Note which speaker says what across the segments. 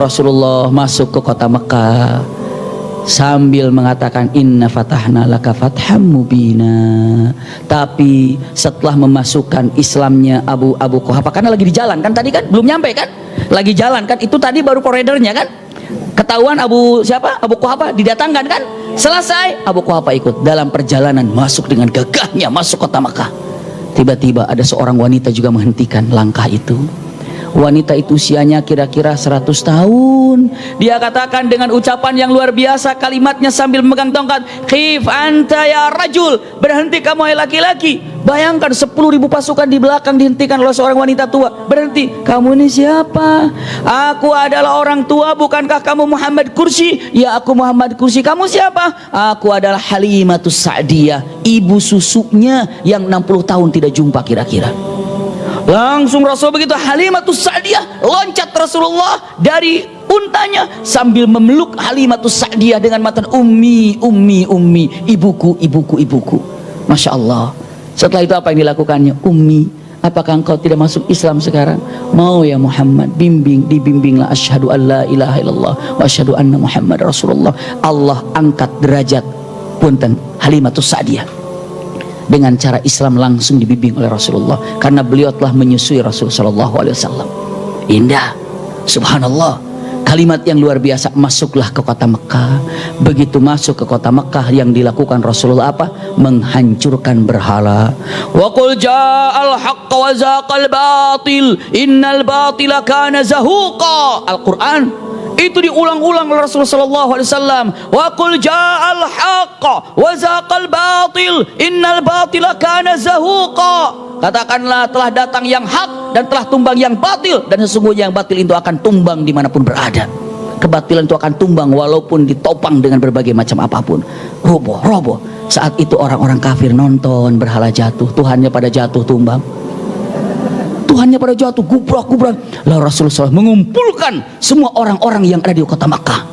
Speaker 1: Rasulullah masuk ke kota Mekah sambil mengatakan inna fatahna laka fatham mubina. Tapi setelah memasukkan Islamnya Abu Quhafa, karena lagi di jalan kan, tadi kan belum nyampe kan, lagi jalan kan, itu tadi baru koridornya kan, ketahuan Abu Quhafa didatangkan kan, selesai Abu Quhafa ikut dalam perjalanan masuk dengan gagahnya masuk kota Mekah. Tiba-tiba ada seorang wanita juga menghentikan langkah itu. Wanita itu usianya kira-kira 100 tahun. Dia katakan dengan ucapan yang luar biasa, kalimatnya sambil memegang tongkat, "Khif anta ya rajul." Berhenti kamu hai laki-laki. Bayangkan 10.000 pasukan di belakang dihentikan oleh seorang wanita tua. Berhenti. Kamu ini siapa? Aku adalah orang tua. Bukankah kamu Muhammad Kursi? Ya, aku Muhammad Kursi. Kamu siapa? Aku adalah Halimatus Sa'diyah, ibu susunya yang 60 tahun tidak jumpa kira-kira. Langsung Rasul begitu, Halimatus Sa'diyah, loncat Rasulullah dari untanya sambil memeluk Halimatus Sa'diyah dengan mata ummi, ibuku. Masya Allah. Setelah itu apa yang dilakukannya? Ummi, apakah engkau tidak masuk Islam sekarang? Mau ya Muhammad, dibimbinglah. Asyhadu an la ilaha illallah wa asyhadu anna Muhammad Rasulullah. Allah angkat derajat punten Halimatus Sa'diyah dengan cara Islam langsung dibimbing oleh Rasulullah, karena beliau telah menyusui Rasul sallallahu alaihi wasallam. Indah, subhanallah, kalimat yang luar biasa. Masuklah ke kota Mekah. Begitu masuk ke kota Mekah, yang dilakukan Rasulullah apa? Menghancurkan berhala. Wa qul ja'al haqq wa zaqal batil innal batila kana zahuqa. Al-Qur'an itu diulang-ulang oleh Rasulullah sallallahu alaihi wasallam. Wa qul ja'al haqq wa zaqal batil innal batila kana zahuqa. Katakanlah telah datang yang hak dan telah tumbang yang batil, dan sesungguhnya yang batil itu akan tumbang dimanapun berada. Kebatilan itu akan tumbang walaupun ditopang dengan berbagai macam apapun. Roboh. Saat itu orang-orang kafir nonton berhala jatuh, Tuhannya pada jatuh tumbang, Tuhannya pada jatuh gubrak. Lalu Rasulullah SAW mengumpulkan semua orang-orang yang ada di kota Makkah,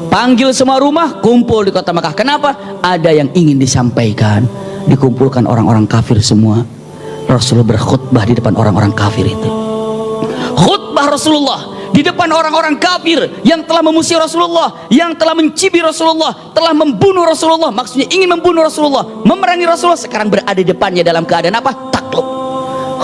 Speaker 1: panggil semua rumah, kumpul di kota Makkah. Kenapa? Ada yang ingin disampaikan. Dikumpulkan orang-orang kafir semua. Rasulullah berkhutbah di depan orang-orang kafir itu. Khutbah Rasulullah di depan orang-orang kafir yang telah memusuhi Rasulullah, yang telah mencibir Rasulullah, telah membunuh Rasulullah, maksudnya ingin membunuh Rasulullah, memerangi Rasulullah, sekarang berada di depannya dalam keadaan apa? Takluk.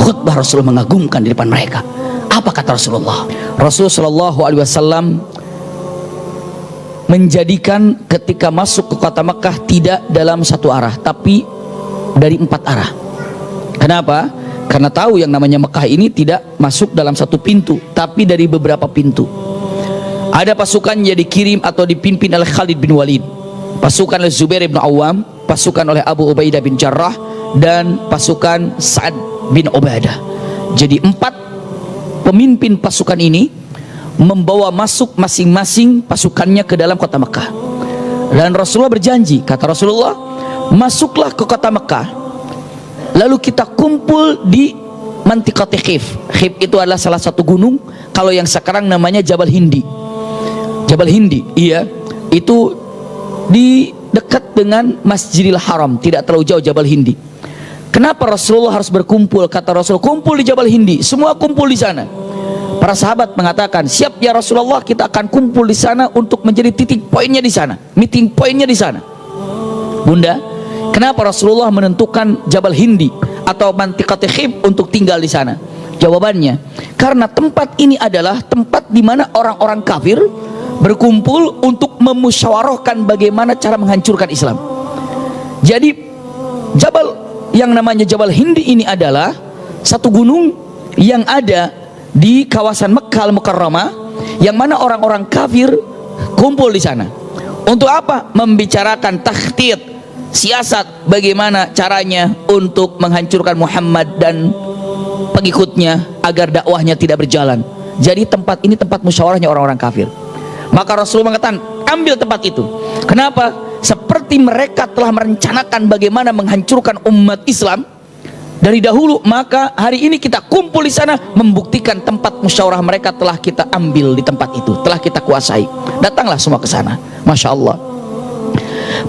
Speaker 1: Khutbah Rasulullah mengagumkan di depan mereka. Apa kata Rasulullah? Rasulullah sallallahu alaihi wasallam menjadikan ketika masuk ke kota Mekah tidak dalam satu arah, tapi dari 4 arah. Kenapa? Karena tahu yang namanya Mekah ini tidak masuk dalam satu pintu, tapi dari beberapa pintu. Ada pasukan yang dikirim atau dipimpin oleh Khalid bin Walid, pasukan oleh Zubair bin Awam, pasukan oleh Abu Ubaidah bin Jarrah, dan pasukan Sa'ad bin Ubadah. Jadi 4 pemimpin pasukan ini membawa masuk masing-masing pasukannya ke dalam kota Mekah. Dan Rasulullah berjanji, kata Rasulullah, masuklah ke kota Mekah, lalu kita kumpul di Mantiqati Khif. Khif itu adalah salah satu gunung, kalau yang sekarang namanya Jabal Hindi. Jabal Hindi, iya, itu di dekat dengan Masjidil Haram, tidak terlalu jauh Jabal Hindi. Kenapa Rasulullah harus berkumpul? Kata Rasul, kumpul di Jabal Hindi, semua kumpul di sana. Para sahabat mengatakan, siap ya Rasulullah, kita akan kumpul di sana untuk menjadi titik poinnya di sana, meeting poinnya di sana. Bunda, kenapa Rasulullah menentukan Jabal Hindi atau Mantiqati Khif untuk tinggal di sana? Jawabannya, karena tempat ini adalah tempat di mana orang-orang kafir berkumpul untuk memusyawarahkan bagaimana cara menghancurkan Islam. Jadi Jabal yang namanya Jabal Hindi ini adalah satu gunung yang ada di kawasan Mekkah Al-Mukarramah, yang mana orang-orang kafir kumpul di sana. Untuk apa? Membicarakan takhtit, siasat, bagaimana caranya untuk menghancurkan Muhammad dan pengikutnya agar dakwahnya tidak berjalan. Jadi tempat ini tempat musyawarahnya orang-orang kafir. Maka Rasulullah mengatakan, ambil tempat itu. Kenapa? Seperti mereka telah merencanakan bagaimana menghancurkan umat Islam dari dahulu, maka hari ini kita kumpul di sana membuktikan tempat musyawarah mereka telah kita ambil di tempat itu, telah kita kuasai. Datanglah semua ke sana. Masya Allah.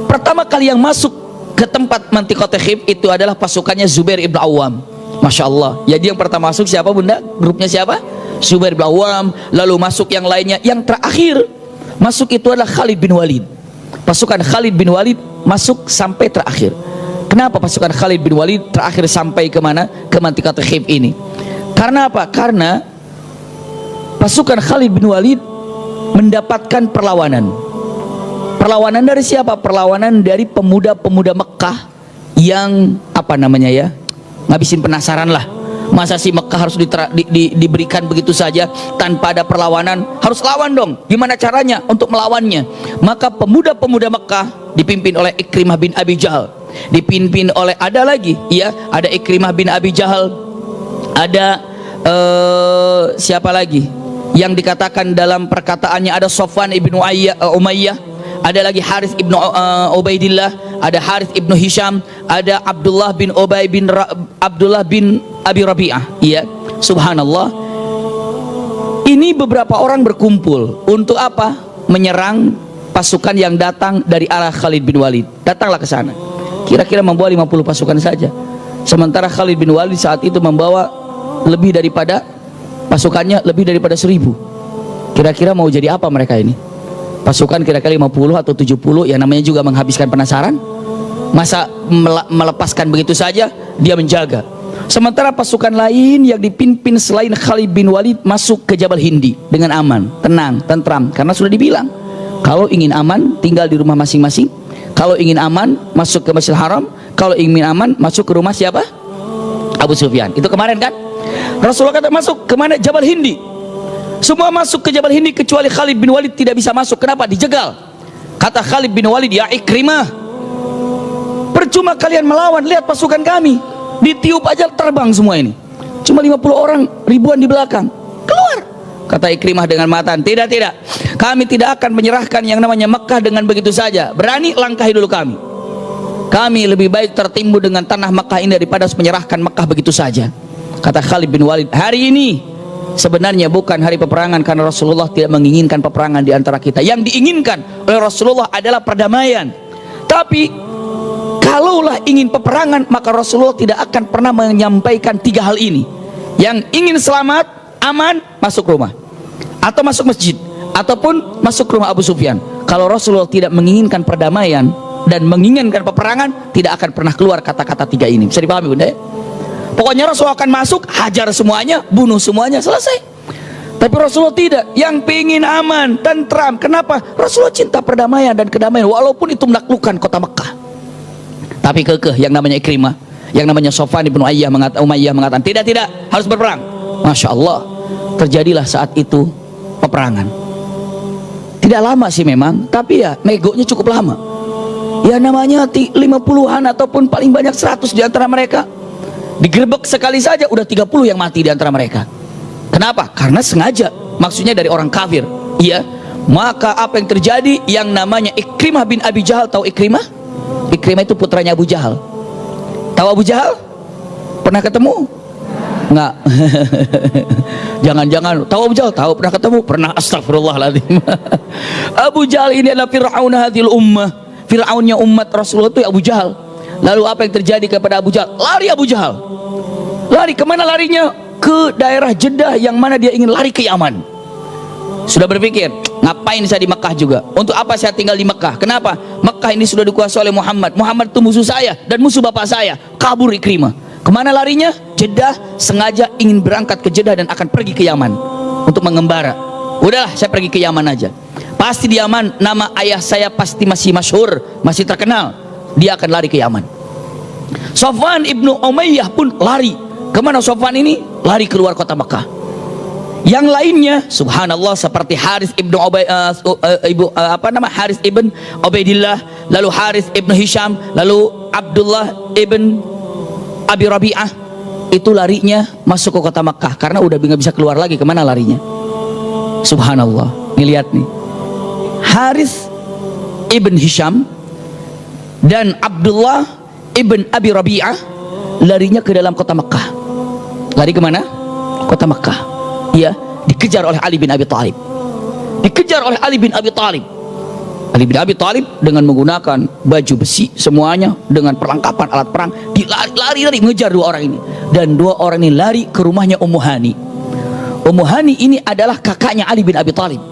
Speaker 1: Pertama kali yang masuk ke tempat Mantiqati Khif itu adalah pasukannya Zubair ibn Awam. Masya Allah. Jadi yang pertama masuk siapa bunda? Grupnya siapa? Zubair bin Awam, lalu masuk yang lainnya. Yang terakhir masuk itu adalah Khalid bin Walid. Pasukan Khalid bin Walid masuk sampai terakhir. Kenapa pasukan Khalid bin Walid terakhir sampai kemana? Ke Mantiqat Khif ini. Karena apa? Karena pasukan Khalid bin Walid mendapatkan perlawanan. Perlawanan dari siapa? Perlawanan dari pemuda-pemuda Mekah yang apa namanya ya, ngabisin penasaran lah. Masa sih Mekah harus diberikan begitu saja tanpa ada perlawanan? Harus lawan dong. Gimana caranya untuk melawannya? Maka pemuda-pemuda Mekah dipimpin oleh Ikrimah bin Abi Jahal, dipimpin oleh ada lagi ya, ada Ikrimah bin Abi Jahal, ada siapa lagi yang dikatakan dalam perkataannya, ada Sofwan ibnu Umayyah, ada lagi Harith ibnu Ubaidillah, ada Harith ibnu Hisham, ada Abdullah bin Abdullah bin Abi Rabi'ah. Iya, subhanallah. Ini beberapa orang berkumpul untuk apa? Menyerang pasukan yang datang dari arah Khalid bin Walid. Datanglah ke sana. Kira-kira membawa 50 pasukan saja. Sementara Khalid bin Walid saat itu membawa lebih daripada pasukannya, lebih daripada 1000. Kira-kira mau jadi apa mereka ini? Pasukan kira-kira 50 atau 70, yang namanya juga menghabiskan penasaran. Masa melepaskan begitu saja? Dia menjaga. Sementara pasukan lain yang dipimpin selain Khalid bin Walid masuk ke Jabal Hindi dengan aman, tenang, tentram. Karena sudah dibilang, kalau ingin aman tinggal di rumah masing-masing. Kalau ingin aman masuk ke Masjidil Haram. Kalau ingin aman masuk ke rumah siapa? Abu Sufyan. Itu kemarin kan? Rasulullah kata masuk kemana? Jabal Hindi. Semua masuk ke Jabal Hindi kecuali Khalid bin Walid tidak bisa masuk. Kenapa? Dijegal. Kata Khalid bin Walid, ya Ikrimah, percuma kalian melawan, lihat pasukan kami, ditiup aja terbang semua ini. Cuma 50 orang, ribuan di belakang. Keluar. Kata Ikrimah dengan matan, tidak, kami tidak akan menyerahkan yang namanya Mekah dengan begitu saja. Berani langkahi dulu kami. Kami lebih baik tertimbun dengan tanah Mekah ini daripada menyerahkan Mekah begitu saja. Kata Khalid bin Walid, hari ini sebenarnya bukan hari peperangan, karena Rasulullah tidak menginginkan peperangan di antara kita. Yang diinginkan oleh Rasulullah adalah perdamaian. Tapi kalaulah ingin peperangan, maka Rasulullah tidak akan pernah menyampaikan 3 hal ini. Yang ingin selamat, aman, masuk rumah atau masuk masjid, ataupun masuk rumah Abu Sufyan. Kalau Rasulullah tidak menginginkan perdamaian dan menginginkan peperangan, tidak akan pernah keluar kata-kata 3 ini. Bisa dipahami bunda ya? Pokoknya Rasulullah akan masuk, hajar semuanya, bunuh semuanya, selesai. Tapi Rasulullah tidak, yang pengen aman, tentram. Kenapa? Rasulullah cinta perdamaian dan kedamaian, walaupun itu menaklukkan kota Mekah. Tapi kekeh yang namanya Ikrimah, yang namanya Sofwan ibnu Umayyah mengatakan, tidak, harus berperang. Masya Allah, terjadilah saat itu peperangan. Tidak lama sih memang, tapi ya negonya cukup lama. Ya namanya 50-an ataupun paling banyak 100 di antara mereka. Digerebek sekali saja udah 30 yang mati di antara mereka. Kenapa? Karena sengaja, maksudnya dari orang kafir. Iya. Maka apa yang terjadi? Yang namanya Ikrimah bin Abi Jahal. Tahu Ikrimah? Ikrimah itu putranya Abu Jahal. Tahu Abu Jahal? Pernah ketemu? Enggak. Jangan-jangan tahu Abu Jahal? Tahu, pernah ketemu? Pernah. Astagfirullahaladzim. Abu Jahal ini adalah Fir'aun hadhil ummah. Fir'aunnya umat Rasulullah itu Abu Jahal. Lalu apa yang terjadi kepada Abu Jahal? Lari Abu Jahal. Lari kemana larinya? Ke daerah Jeddah, yang mana dia ingin lari ke Yaman. Sudah berpikir, ngapain saya di Mekah juga? Untuk apa saya tinggal di Mekah? Kenapa? Mekah ini sudah dikuasai oleh Muhammad. Muhammad itu musuh saya dan musuh bapak saya. Kabur Ikrimah. Kemana larinya? Jeddah. Sengaja ingin berangkat ke Jeddah dan akan pergi ke Yaman untuk mengembara. Udahlah, saya pergi ke Yaman aja. Pasti di Yaman nama ayah saya pasti masih masyhur, masih terkenal. Dia akan lari ke Yaman. Sofwan ibnu Umayyah pun lari. Kemana Sofwan ini? Lari keluar kota Mekah. Yang lainnya, subhanallah, seperti Harith ibnu Harith ibn Ubaidillah, lalu Harith ibnu Hisham, lalu Abdullah ibn Abi Rabi'ah, itu larinya masuk ke kota Mekah karena udah nggak bisa keluar lagi. Kemana larinya? Subhanallah. Nih lihat nih, Harith ibn Hisham dan Abdullah ibn Abi Rabi'ah larinya ke dalam kota Mekah. Lari kemana? Kota Mekah. Ya, dikejar oleh Ali bin Abi Thalib. Dikejar oleh Ali bin Abi Thalib. Ali bin Abi Thalib dengan menggunakan baju besi semuanya, dengan perlengkapan alat perang, lari mengejar 2 orang ini. Dan 2 orang ini lari ke rumahnya Ummu Hani. Ummu Hani ini adalah kakaknya Ali bin Abi Thalib.